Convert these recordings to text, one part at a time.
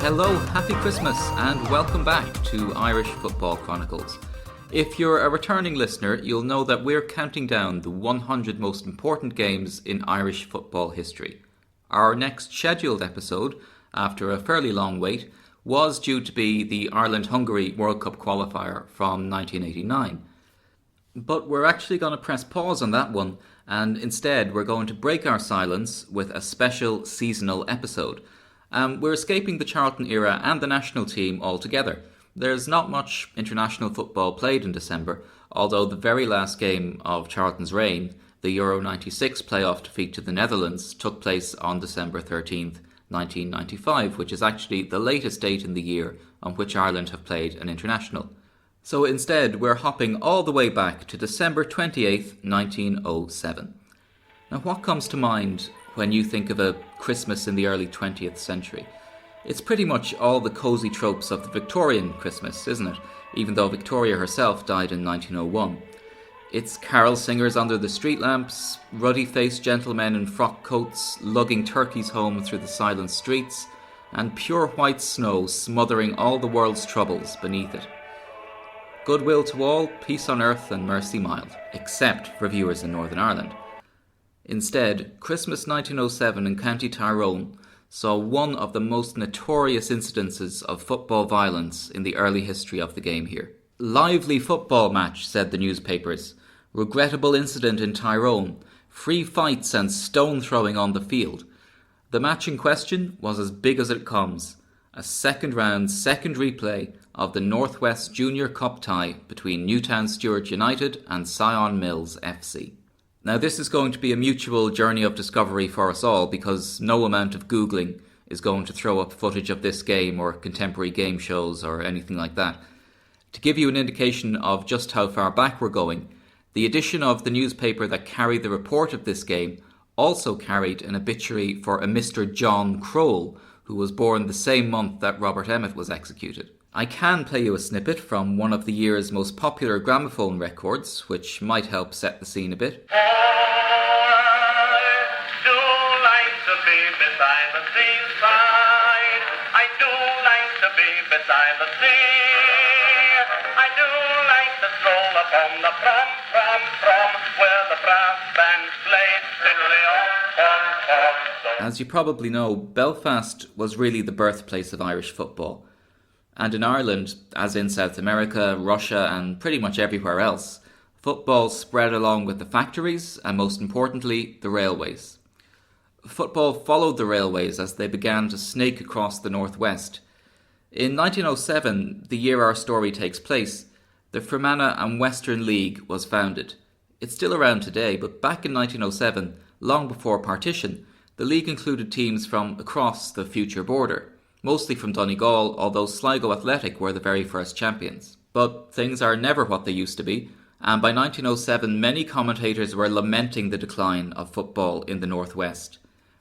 Hello, happy Christmas, and welcome back to Irish Football Chronicles. If you're a returning listener, you'll know that we're counting down the 100 most important games in Irish football history. Our next scheduled episode, after a fairly long wait, was due to be the Ireland-Hungary World Cup qualifier from 1989. But we're actually going to press pause on that one, and instead we're going to break our silence with a special seasonal episode. We're escaping the Charlton era and the national team altogether. There's not much international football played in December, although the very last game of Charlton's reign, the Euro 96 playoff defeat to the Netherlands, took place on December 13th, 1995, which is actually the latest date in the year on which Ireland have played an international. So instead, we're hopping all the way back to December 28th, 1907. Now, what comes to mind when you think of a Christmas in the early 20th century? It's pretty much all the cosy tropes of the Victorian Christmas, isn't it? Even though Victoria herself died in 1901. It's carol singers under the street lamps, ruddy-faced gentlemen in frock coats lugging turkeys home through the silent streets, and pure white snow smothering all the world's troubles beneath it. Goodwill to all, peace on earth and mercy mild, except for viewers in Northern Ireland. Instead, Christmas 1907 in County Tyrone saw one of the most notorious incidences of football violence in the early history of the game here. Lively football match, said the newspapers. Regrettable incident in Tyrone. Free fights and stone throwing on the field. The match in question was as big as it comes. A second round, second replay of the Northwest Junior Cup tie between Newtown Stewart United and Sion Mills FC. Now, this is going to be a mutual journey of discovery for us all, because no amount of Googling is going to throw up footage of this game or contemporary game shows or anything like that. To give you an indication of just how far back we're going, the edition of the newspaper that carried the report of this game also carried an obituary for a Mr. John Crowell, who was born the same month that Robert Emmet was executed. I can play you a snippet from one of the year's most popular gramophone records, which might help set the scene a bit. I do like to be beside the seaside. I do like to be beside the sea. I do like to stroll upon the from, where the brass band plays fiddly-on. As you probably know, Belfast was really the birthplace of Irish football. And in Ireland, as in South America, Russia and pretty much everywhere else, football spread along with the factories and, most importantly, the railways. Football followed the railways as they began to snake across the northwest. In 1907, the year our story takes place, the Fermanagh and Western League was founded. It's still around today, but back in 1907, long before partition, the league included teams from across the future border. Mostly from Donegal, although Sligo Athletic were the very first champions. But things are never what they used to be, and by 1907 many commentators were lamenting the decline of football in the Northwest.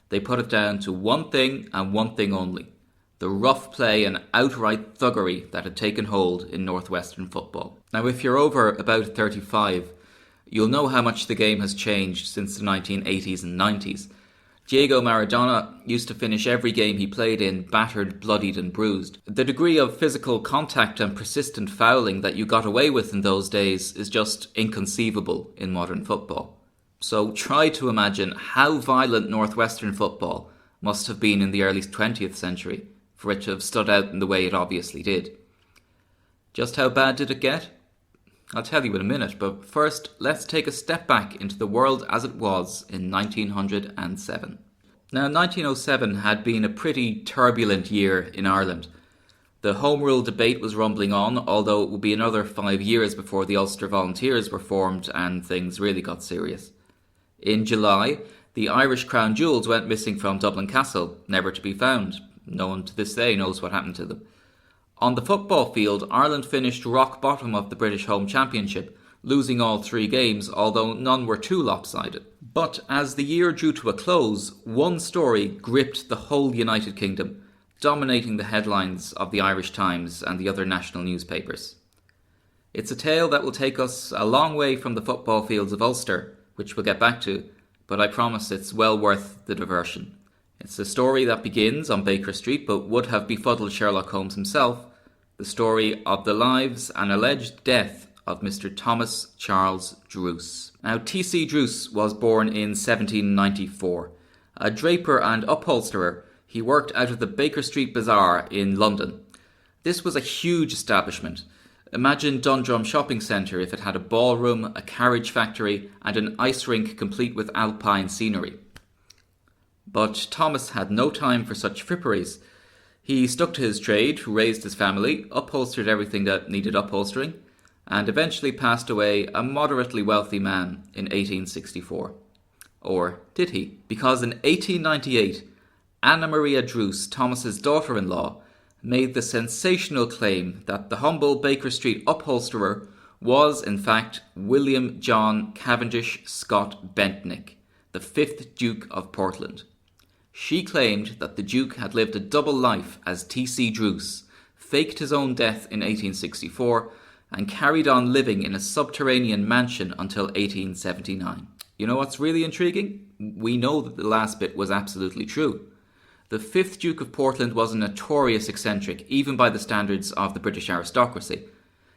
They put it down to one thing and one thing only: the rough play and outright thuggery that had taken hold in Northwestern football. Now, if you're over about 35, you'll know how much the game has changed since the 1980s and 90s. Diego Maradona used to finish every game he played in battered, bloodied and bruised. The degree of physical contact and persistent fouling that you got away with in those days is just inconceivable in modern football. So try to imagine how violent Northwestern football must have been in the early 20th century for it to have stood out in the way it obviously did. Just how bad did it get? I'll tell you in a minute, but first, let's take a step back into the world as it was in 1907. Now, 1907 had been a pretty turbulent year in Ireland. The Home Rule debate was rumbling on, although it would be another 5 years before the Ulster Volunteers were formed and things really got serious. In July, the Irish Crown Jewels went missing from Dublin Castle, never to be found. No one to this day knows what happened to them. On the football field, Ireland finished rock bottom of the British Home Championship, losing all 3 games, although none were too lopsided. But as the year drew to a close, one story gripped the whole United Kingdom, dominating the headlines of the Irish Times and the other national newspapers. It's a tale that will take us a long way from the football fields of Ulster, which we'll get back to, but I promise it's well worth the diversion. It's a story that begins on Baker Street but would have befuddled Sherlock Holmes himself, the story of the lives and alleged death of Mr. Thomas Charles Druce. Now, T.C. Druce was born in 1794. A draper and upholsterer, he worked out of the Baker Street Bazaar in London. This was a huge establishment. Imagine Dundrum Shopping Centre if it had a ballroom, a carriage factory and an ice rink complete with alpine scenery. But Thomas had no time for such fripperies. He stuck to his trade, raised his family, upholstered everything that needed upholstering, and eventually passed away a moderately wealthy man in 1864. Or did he? Because in 1898, Anna Maria Druce, Thomas's daughter-in-law, made the sensational claim that the humble Baker Street upholsterer was, in fact, William John Cavendish Scott Bentnick, the 5th Duke of Portland. She claimed that the Duke had lived a double life as T.C. Druce, faked his own death in 1864, and carried on living in a subterranean mansion until 1879. You know what's really intriguing? We know that the last bit was absolutely true. The 5th Duke of Portland was a notorious eccentric, even by the standards of the British aristocracy.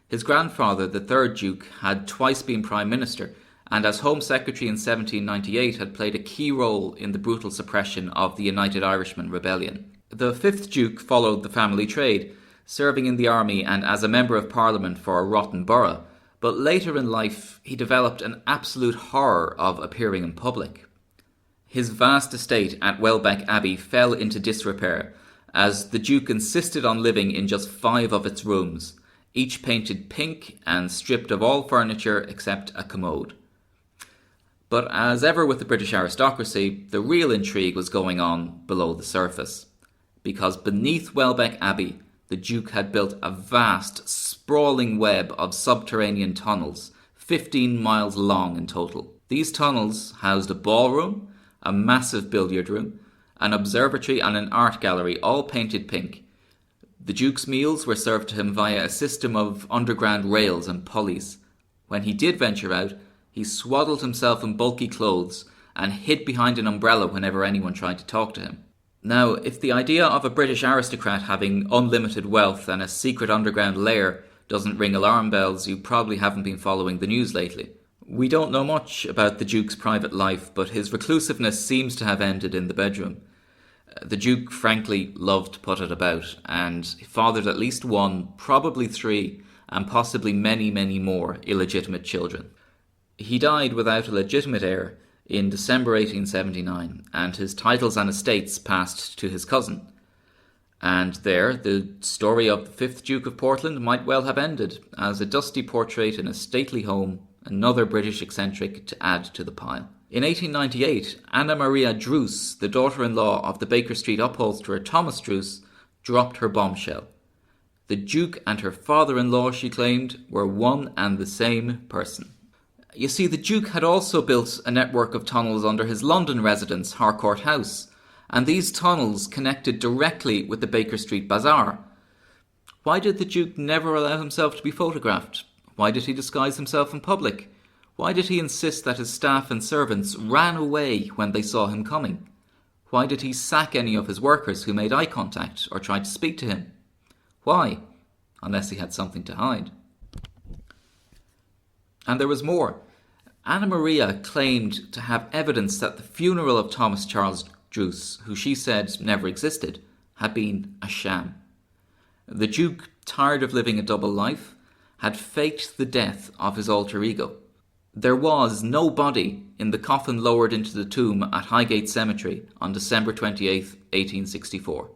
His grandfather, the 3rd Duke, had twice been Prime Minister, and as Home Secretary in 1798 had played a key role in the brutal suppression of the United Irishmen Rebellion. The 5th Duke followed the family trade, serving in the army and as a Member of Parliament for Rotten Borough, but later in life he developed an absolute horror of appearing in public. His vast estate at Welbeck Abbey fell into disrepair, as the Duke insisted on living in just 5 of its rooms, each painted pink and stripped of all furniture except a commode. But as ever with the British aristocracy, the real intrigue was going on below the surface. Because beneath Welbeck Abbey, the Duke had built a vast, sprawling web of subterranean tunnels, 15 miles long in total. These tunnels housed a ballroom, a massive billiard room, an observatory and an art gallery, all painted pink. The Duke's meals were served to him via a system of underground rails and pulleys. When he did venture out, he swaddled himself in bulky clothes and hid behind an umbrella whenever anyone tried to talk to him. Now, if the idea of a British aristocrat having unlimited wealth and a secret underground lair doesn't ring alarm bells, you probably haven't been following the news lately. We don't know much about the Duke's private life, but his reclusiveness seems to have ended in the bedroom. The Duke, frankly, loved to put it about, and fathered at least 1, probably 3, and possibly many, many more illegitimate children. He died without a legitimate heir in December 1879, and his titles and estates passed to his cousin. And there, the story of the 5th Duke of Portland might well have ended, as a dusty portrait in a stately home, another British eccentric to add to the pile. In 1898, Anna Maria Druce, the daughter-in-law of the Baker Street upholsterer Thomas Druce, dropped her bombshell. The Duke and her father-in-law, she claimed, were one and the same person. You see, the Duke had also built a network of tunnels under his London residence, Harcourt House, and these tunnels connected directly with the Baker Street Bazaar. Why did the Duke never allow himself to be photographed? Why did he disguise himself in public? Why did he insist that his staff and servants ran away when they saw him coming? Why did he sack any of his workers who made eye contact or tried to speak to him? Why? Unless he had something to hide. And there was more. Anna Maria claimed to have evidence that the funeral of Thomas Charles Druce, who she said never existed, had been a sham. The Duke, tired of living a double life, had faked the death of his alter ego. There was no body in the coffin lowered into the tomb at Highgate Cemetery on December 28, 1864.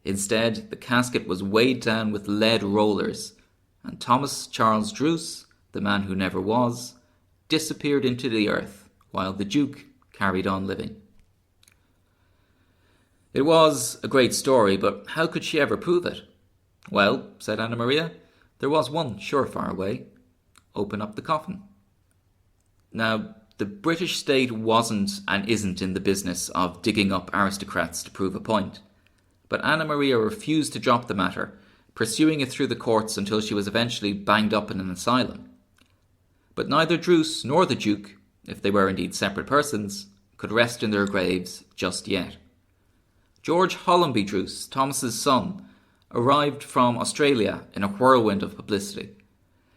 Instead, the casket was weighed down with lead rollers, and Thomas Charles Druce, the man who never was, disappeared into the earth while the Duke carried on living. It was a great story, but how could she ever prove it? Well, said Anna Maria, there was one surefire way. Open up the coffin. Now, the British state wasn't and isn't in the business of digging up aristocrats to prove a point. But Anna Maria refused to drop the matter, pursuing it through the courts until she was eventually banged up in an asylum. But neither Druce nor the Duke, if they were indeed separate persons, could rest in their graves just yet. George Hollamby Druce, Thomas's son, arrived from Australia in a whirlwind of publicity.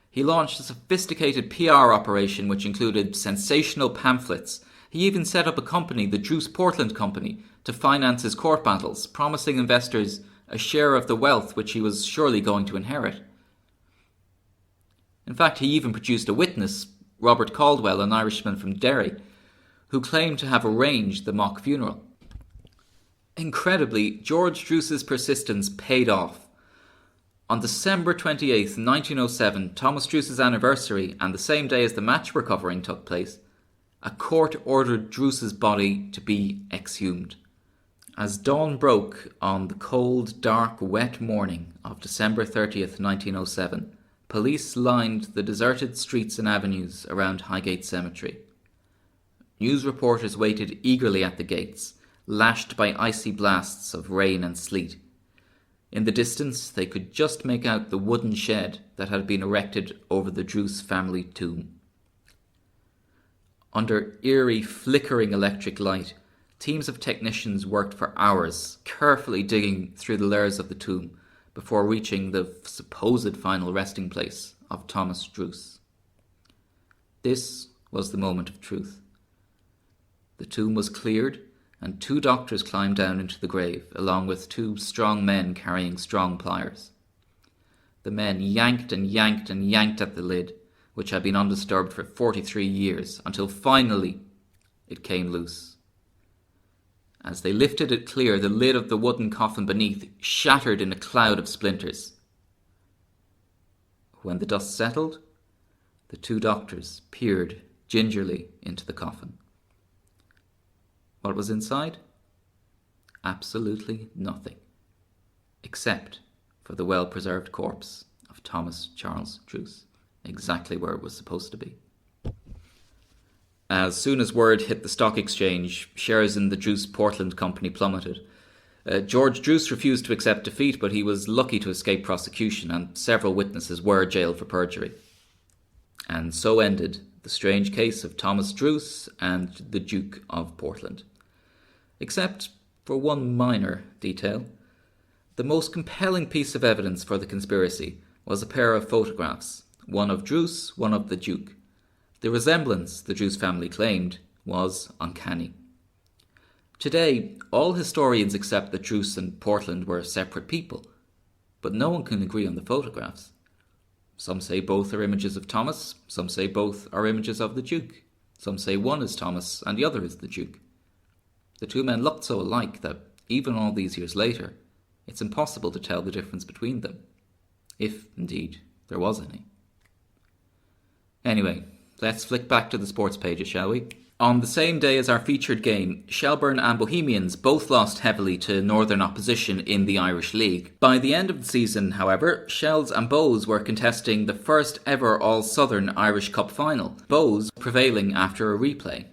He launched a sophisticated PR operation which included sensational pamphlets. He even set up a company, the Druce Portland Company, to finance his court battles, promising investors a share of the wealth which he was surely going to inherit. In fact, he even produced a witness, Robert Caldwell, an Irishman from Derry, who claimed to have arranged the mock funeral. Incredibly, George Druce's persistence paid off. On December 28, 1907, Thomas Druce's anniversary and the same day as the match we're covering took place, a court ordered Druce's body to be exhumed. As dawn broke on the cold, dark, wet morning of December 30th, 1907, police lined the deserted streets and avenues around Highgate Cemetery. News reporters waited eagerly at the gates, lashed by icy blasts of rain and sleet. In the distance, they could just make out the wooden shed that had been erected over the Druce family tomb. Under eerie, flickering electric light, teams of technicians worked for hours, carefully digging through the layers of the tomb before reaching the supposed final resting place of Thomas Druce. This was the moment of truth. The tomb was cleared, and 2 doctors climbed down into the grave, along with 2 strong men carrying strong pliers. The men yanked and yanked and yanked at the lid, which had been undisturbed for 43 years, until finally it came loose. As they lifted it clear, the lid of the wooden coffin beneath shattered in a cloud of splinters. When the dust settled, the 2 doctors peered gingerly into the coffin. What was inside? Absolutely nothing, except for the well-preserved corpse of Thomas Charles Druce, exactly where it was supposed to be. As soon as word hit the stock exchange, shares in the Druce Portland Company plummeted. George Druce refused to accept defeat, but he was lucky to escape prosecution, and several witnesses were jailed for perjury. And so ended the strange case of Thomas Druce and the Duke of Portland. Except for one minor detail. The most compelling piece of evidence for the conspiracy was a pair of photographs, one of Druce, one of the Duke. The resemblance, the Druce family claimed, was uncanny. Today, all historians accept that Druce and Portland were separate people, but no one can agree on the photographs. Some say both are images of Thomas, some say both are images of the Duke. Some say one is Thomas and the other is the Duke. The 2 men looked so alike that, even all these years later, it's impossible to tell the difference between them, if, indeed, there was any. Anyway, let's flick back to the sports pages, shall we? On the same day as our featured game, Shelbourne and Bohemians both lost heavily to northern opposition in the Irish League. By the end of the season, however, Shells and Bows were contesting the first ever All-Southern Irish Cup final, Bows prevailing after a replay.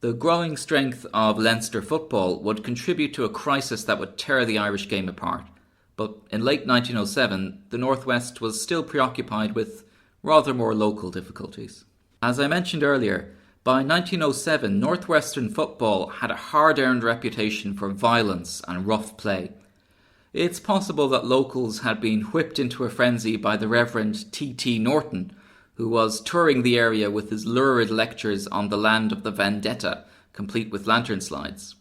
The growing strength of Leinster football would contribute to a crisis that would tear the Irish game apart. But in late 1907, the Northwest was still preoccupied with rather more local difficulties. As I mentioned earlier, by 1907, Northwestern football had a hard-earned reputation for violence and rough play. It's possible that locals had been whipped into a frenzy by the Reverend T.T. Norton, who was touring the area with his lurid lectures on the land of the vendetta, complete with lantern slides.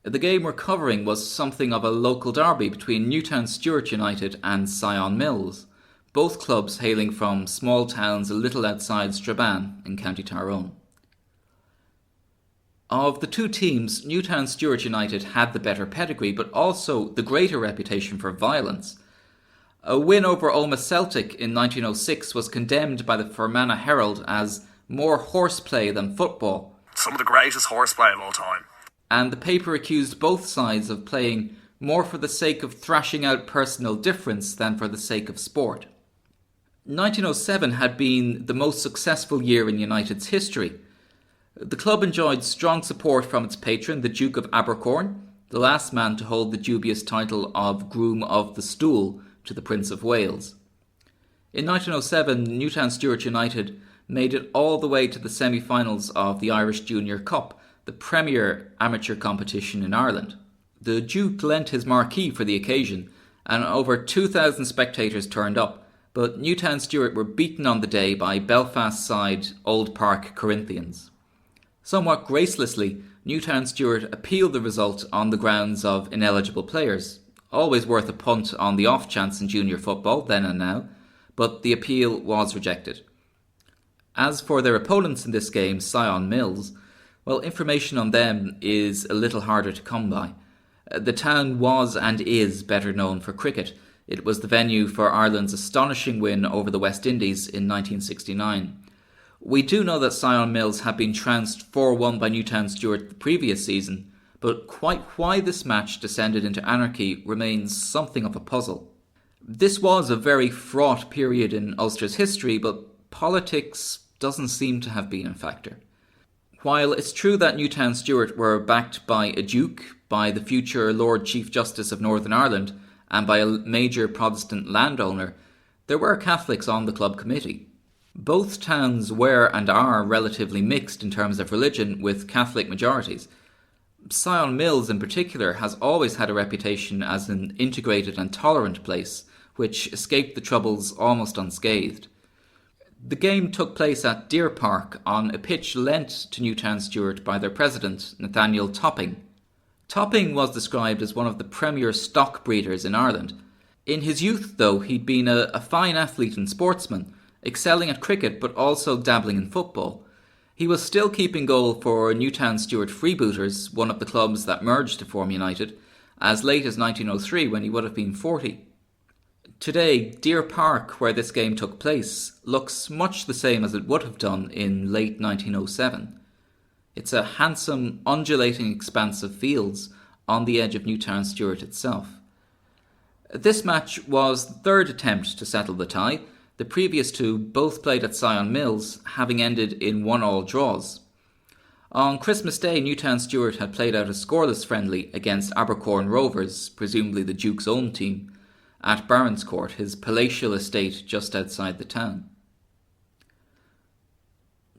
The game we're covering was something of a local derby between Newtown Stewart United and Sion Mills, both clubs hailing from small towns a little outside Strabane in County Tyrone. Of the 2 teams, Newtown Stewart United had the better pedigree, but also the greater reputation for violence. A win over Omagh Celtic in 1906 was condemned by the Fermanagh Herald as more horseplay than football. Some of the greatest horseplay of all time. And the paper accused both sides of playing more for the sake of thrashing out personal difference than for the sake of sport. 1907 had been the most successful year in United's history. The club enjoyed strong support from its patron, the Duke of Abercorn, the last man to hold the dubious title of Groom of the Stool to the Prince of Wales. In 1907, Newtown Stewart United made it all the way to the semi-finals of the Irish Junior Cup, the premier amateur competition in Ireland. The Duke lent his marquee for the occasion, and over 2,000 spectators turned up, but Newtown Stewart were beaten on the day by Belfast side Old Park Corinthians. Somewhat gracelessly, Newtown Stewart appealed the result on the grounds of ineligible players. Always worth a punt on the off chance in junior football, then and now, but the appeal was rejected. As for their opponents in this game, Sion Mills, well, information on them is a little harder to come by. The town was and is better known for cricket. It was the venue for Ireland's astonishing win over the West Indies in 1969. We do know that Sion Mills had been trounced 4-1 by Newtown Stewart the previous season, but quite why this match descended into anarchy remains something of a puzzle. This was a very fraught period in Ulster's history, but politics doesn't seem to have been a factor. While it's true that Newtown Stewart were backed by a duke, by the future Lord Chief Justice of Northern Ireland, and by a major Protestant landowner, there were Catholics on the club committee. Both towns were and are relatively mixed in terms of religion, with Catholic majorities. Sion Mills in particular has always had a reputation as an integrated and tolerant place, which escaped the Troubles almost unscathed. The game took place at Deer Park on a pitch lent to Newtown Stewart by their president, Nathaniel Topping. Topping was described as one of the premier stock breeders in Ireland. In his youth, though, he'd been a fine athlete and sportsman, excelling at cricket but also dabbling in football. He was still keeping goal for Newtown Stewart Freebooters, one of the clubs that merged to form United, as late as 1903 when he would have been 40. Today, Deer Park, where this game took place, looks much the same as it would have done in late 1907. It's a handsome, undulating expanse of fields on the edge of Newtown Stewart itself. This match was the third attempt to settle the tie. The previous two, both played at Sion Mills, having ended in 1-1 draws. On Christmas Day, Newtown Stewart had played out a scoreless friendly against Abercorn Rovers, presumably the Duke's own team, at Baronscourt, his palatial estate just outside the town.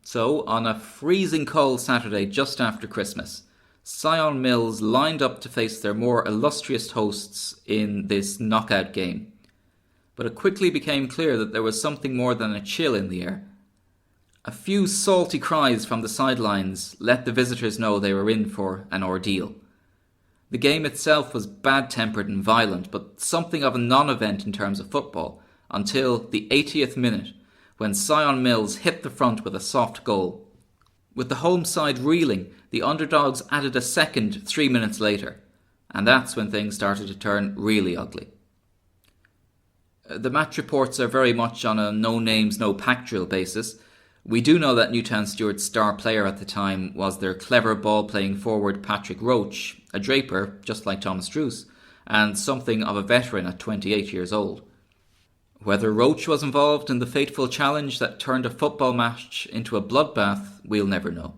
So, on a freezing cold Saturday just after Christmas, Sion Mills lined up to face their more illustrious hosts in this knockout game. But it quickly became clear that there was something more than a chill in the air. A few salty cries from the sidelines let the visitors know they were in for an ordeal. The game itself was bad-tempered and violent, but something of a non-event in terms of football, until the 80th minute, when Sion Mills hit the front with a soft goal. With the home side reeling, the underdogs added a second 3 minutes later, and that's when things started to turn really ugly. The match reports are very much on a no-names, no-pack drill basis. We do know that Newtown Stewart's star player at the time was their clever ball-playing forward Patrick Roach, a draper, just like Thomas Druce, and something of a veteran at 28 years old. Whether Roach was involved in the fateful challenge that turned a football match into a bloodbath, we'll never know.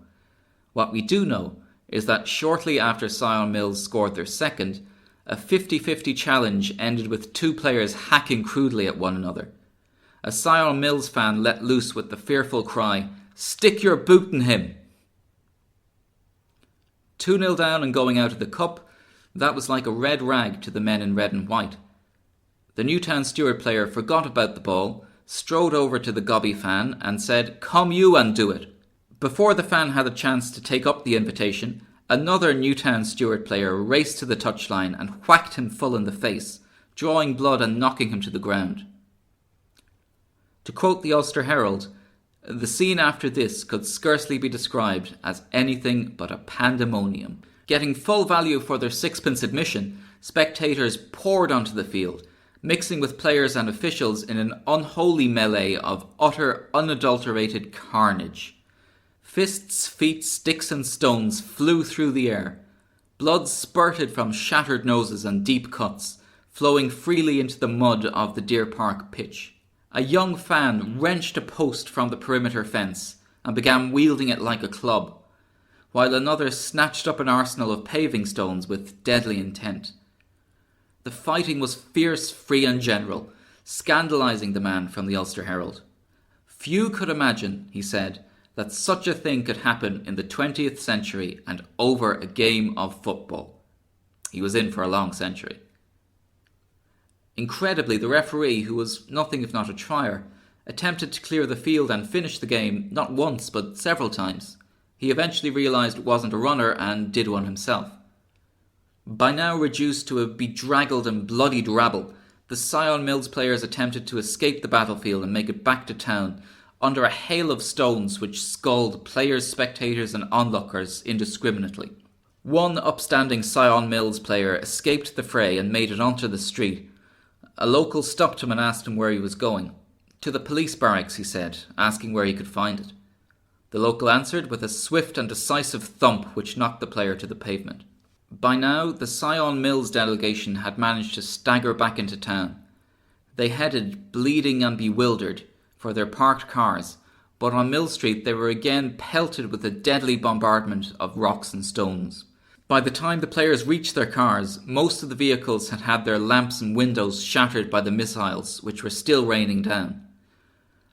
What we do know is that shortly after Sion Mills scored their second, a 50-50 challenge ended with two players hacking crudely at one another. A Sion Mills fan let loose with the fearful cry, "Stick your boot in him!" 2-0 down and going out of the cup, that was like a red rag to the men in red and white. The Newtown Stewart player forgot about the ball, strode over to the Gobby fan and said, "Come you and do it." Before the fan had a chance to take up the invitation, another Newtown Stewart player raced to the touchline and whacked him full in the face, drawing blood and knocking him to the ground. To quote the Ulster Herald, the scene after this could scarcely be described as anything but a pandemonium. Getting full value for their sixpence admission, spectators poured onto the field, mixing with players and officials in an unholy melee of utter, unadulterated carnage. Fists, feet, sticks and stones flew through the air. Blood spurted from shattered noses and deep cuts, flowing freely into the mud of the Deer Park pitch. A young fan wrenched a post from the perimeter fence and began wielding it like a club, while another snatched up an arsenal of paving stones with deadly intent. The fighting was fierce, free and general, scandalising the man from the Ulster Herald. Few could imagine, he said, that such a thing could happen in the 20th century and over a game of football. He was in for a long century. Incredibly, the referee, who was nothing if not a trier, attempted to clear the field and finish the game not once but several times. He eventually realised it wasn't a runner and did one himself. By now reduced to a bedraggled and bloodied rabble, the Sion Mills players attempted to escape the battlefield and make it back to town under a hail of stones which scalded players, spectators and onlookers indiscriminately. One upstanding Sion Mills player escaped the fray and made it onto the street. A local stopped him and asked him where he was going. To the police barracks, he said, asking where he could find it. The local answered with a swift and decisive thump which knocked the player to the pavement. By now, the Sion Mills delegation had managed to stagger back into town. They headed, bleeding and bewildered, for their parked cars, but on Mill Street they were again pelted with a deadly bombardment of rocks and stones. By the time the players reached their cars, most of the vehicles had had their lamps and windows shattered by the missiles, which were still raining down.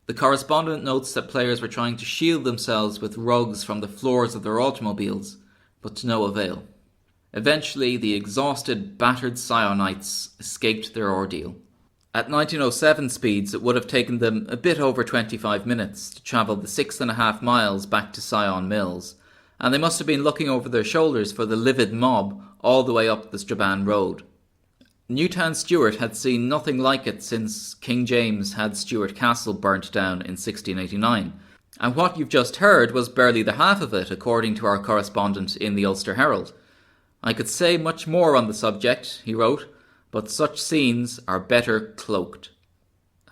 The correspondent notes that players were trying to shield themselves with rugs from the floors of their automobiles, but to no avail. Eventually, the exhausted, battered Sionites escaped their ordeal. At 1907 speeds, it would have taken them a bit over 25 minutes to travel the 6.5 miles back to Sion Mills, and they must have been looking over their shoulders for the livid mob all the way up the Strabane Road. Newtown Stewart had seen nothing like it since King James had Stewart Castle burnt down in 1689, and what you've just heard was barely the half of it, according to our correspondent in the Ulster Herald. I could say much more on the subject, he wrote, but such scenes are better cloaked.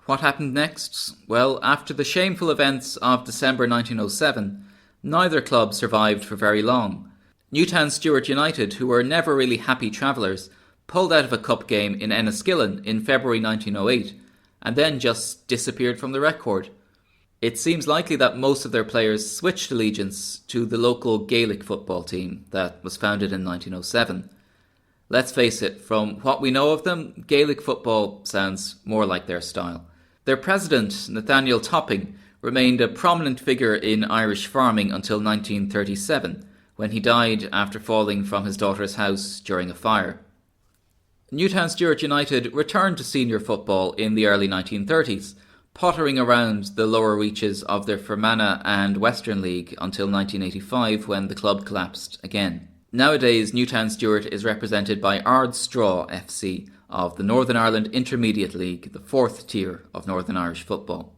What happened next? Well, after the shameful events of December 1907, neither club survived for very long. Newtown Stewart United, who were never really happy travellers, pulled out of a cup game in Enniskillen in February 1908, and then just disappeared from the record. It seems likely that most of their players switched allegiance to the local Gaelic football team that was founded in 1907. Let's face it, from what we know of them, Gaelic football sounds more like their style. Their president, Nathaniel Topping, remained a prominent figure in Irish farming until 1937, when he died after falling from his daughter's house during a fire. Newtown Stewart United returned to senior football in the early 1930s, pottering around the lower reaches of the Fermanagh and Western League until 1985, when the club collapsed again. Nowadays, Newtown Stewart is represented by Ardstraw FC of the Northern Ireland Intermediate League, the fourth tier of Northern Irish football.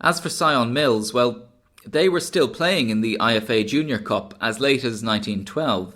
As for Sion Mills, well, they were still playing in the IFA Junior Cup as late as 1912.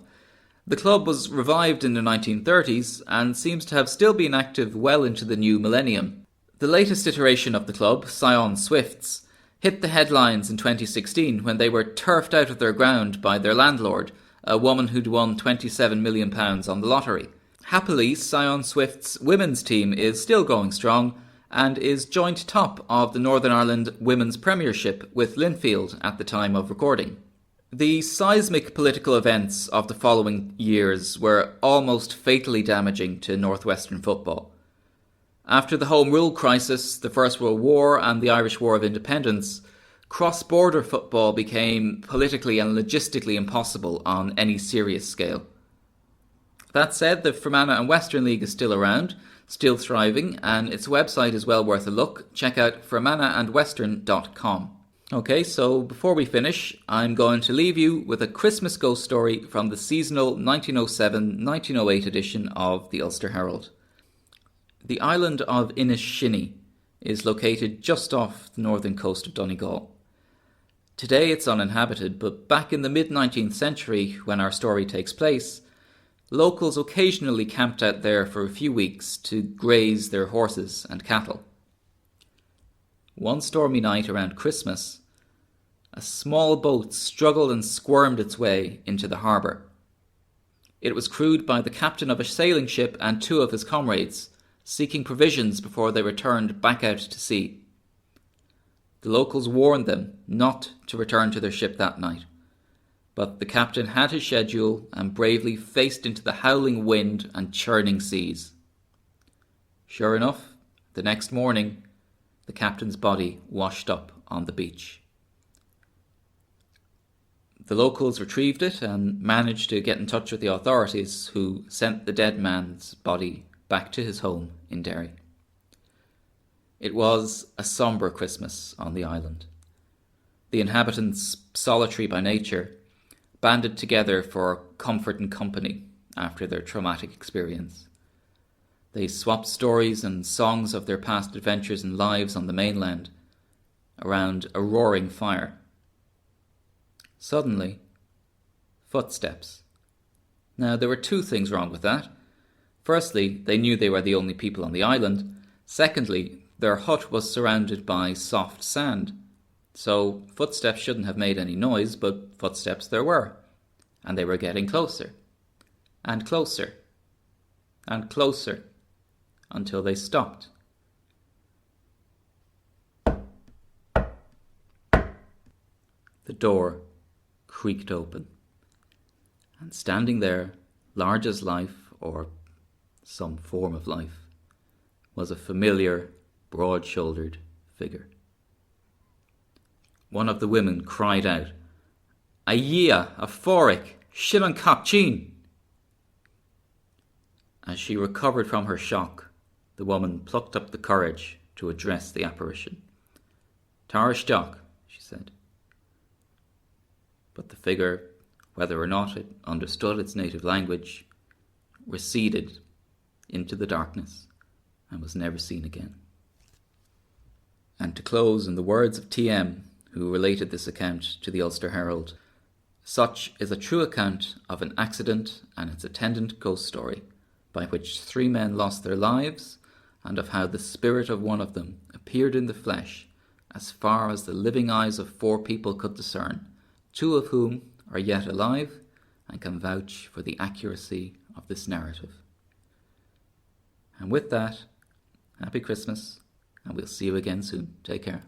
The club was revived in the 1930s and seems to have still been active well into the new millennium. The latest iteration of the club, Sion Swifts, hit the headlines in 2016 when they were turfed out of their ground by their landlord, a woman who'd won £27 million on the lottery. Happily, Sion Swift's women's team is still going strong and is joint top of the Northern Ireland Women's Premiership with Linfield at the time of recording. The seismic political events of the following years were almost fatally damaging to northwestern football. After the Home Rule crisis, the First World War and the Irish War of Independence, cross-border football became politically and logistically impossible on any serious scale. That said, the Fermanagh and Western League is still around, still thriving, and its website is well worth a look. Check out fermanaghandwestern.com. Okay, so before we finish, I'm going to leave you with a Christmas ghost story from the seasonal 1907-1908 edition of the Ulster Herald. The island of Inishinny is located just off the northern coast of Donegal. Today it's uninhabited, but back in the mid-19th century, when our story takes place, locals occasionally camped out there for a few weeks to graze their horses and cattle. One stormy night around Christmas, a small boat struggled and squirmed its way into the harbour. It was crewed by the captain of a sailing ship and two of his comrades, seeking provisions before they returned back out to sea. The locals warned them not to return to their ship that night, but the captain had his schedule and bravely faced into the howling wind and churning seas. Sure enough, the next morning, the captain's body washed up on the beach. The locals retrieved it and managed to get in touch with the authorities, who sent the dead man's body back to his home in Derry. It was a sombre Christmas on the island. The inhabitants, solitary by nature, banded together for comfort and company after their traumatic experience. They swapped stories and songs of their past adventures and lives on the mainland around a roaring fire. Suddenly, footsteps. Now, there were two things wrong with that. Firstly, they knew they were the only people on the island. Secondly, their hut was surrounded by soft sand. So footsteps shouldn't have made any noise, but footsteps there were. And they were getting closer. And closer. And closer. Until they stopped. The door creaked open. And standing there, large as life, or some form of life, was a familiar, broad-shouldered figure. One of the women cried out, "Ayia, a foric, shilan capchin!" As she recovered from her shock, the woman plucked up the courage to address the apparition. "Tarish Jock," she said. But the figure, whether or not it understood its native language, receded into the darkness and was never seen again. And to close, in the words of T.M., who related this account to the Ulster Herald, "Such is a true account of an accident and its attendant ghost story, by which 3 men lost their lives, and of how the spirit of one of them appeared in the flesh, as far as the living eyes of 4 people could discern, 2 of whom are yet alive and can vouch for the accuracy of this narrative." And with that, happy Christmas, and we'll see you again soon. Take care.